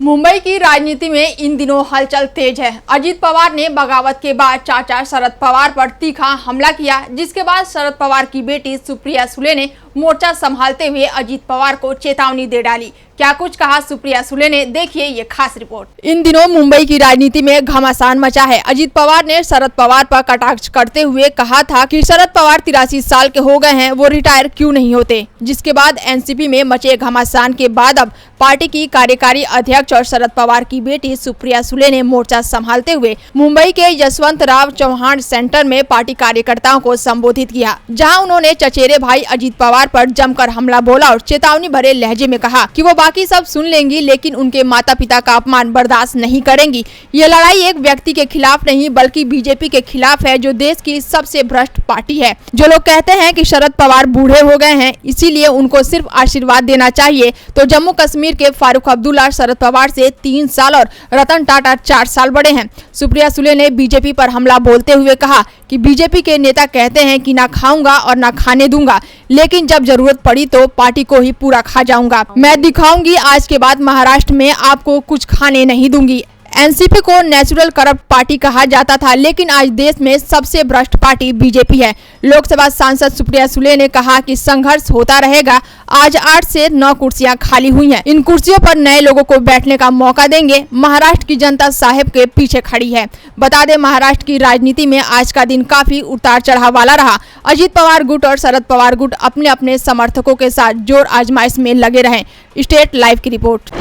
मुंबई की राजनीति में इन दिनों हलचल तेज है। अजीत पवार ने बगावत के बाद चाचा शरद पवार पर तीखा हमला किया, जिसके बाद शरद पवार की बेटी सुप्रिया सुले ने मोर्चा संभालते हुए अजीत पवार को चेतावनी दे डाली। क्या कुछ कहा सुप्रिया सुले ने, देखिए ये खास रिपोर्ट। इन दिनों मुंबई की राजनीति में घमासान मचा है। अजीत पवार ने शरद पवार पर कटाक्ष करते हुए कहा था कि शरद पवार 83 साल के हो गए हैं, वो रिटायर क्यों नहीं होते। जिसके बाद एनसीपी में मचे घमासान के बाद अब पार्टी की कार्यकारी अध्यक्ष और शरद पवार की बेटी सुप्रिया सुले ने मोर्चा संभालते हुए मुंबई के यशवंतराव चौहान सेंटर में पार्टी कार्यकर्ताओं को संबोधित किया, जहां उन्होंने चचेरे भाई अजीत पवार पर जमकर हमला बोला और चेतावनी भरे लहजे में कहा कि वो बाकी सब सुन लेंगी, लेकिन उनके माता पिता का अपमान बर्दाश्त नहीं करेंगी। ये लड़ाई एक व्यक्ति के खिलाफ नहीं बल्कि बीजेपी के खिलाफ है, जो देश की सबसे भ्रष्ट पार्टी है। जो लोग कहते हैं कि शरद पवार बूढ़े हो गए हैं, इसीलिए उनको सिर्फ आशीर्वाद देना चाहिए, तो जम्मू कश्मीर के फारूक अब्दुल्ला शरद पवार से 3 साल और रतन टाटा 4 साल बड़े हैं। सुप्रिया सुले ने बीजेपी पर हमला बोलते हुए कहा कि बीजेपी के नेता कहते हैं कि ना खाऊंगा और ना खाने दूंगा, लेकिन जब जरूरत पड़ी तो पार्टी को ही पूरा खा जाऊंगा। मैं दिखाऊंगी, आज के बाद महाराष्ट्र में आपको कुछ खाने नहीं दूंगी। एनसीपी को नेचुरल करप्ट पार्टी कहा जाता था, लेकिन आज देश में सबसे भ्रष्ट पार्टी बीजेपी है। लोकसभा सांसद सुप्रिया सुले ने कहा कि संघर्ष होता रहेगा। आज 8 से 9 कुर्सियां खाली हुई हैं। इन कुर्सियों पर नए लोगों को बैठने का मौका देंगे। महाराष्ट्र की जनता साहेब के पीछे खड़ी है। बता दें, महाराष्ट्र की राजनीति में आज का दिन काफी उतार चढ़ाव वाला रहा। अजीत पवार गुट और शरद पवार गुट अपने अपने समर्थकों के साथ जोर आजमाइश में लगे रहे। स्टेट लाइव की रिपोर्ट।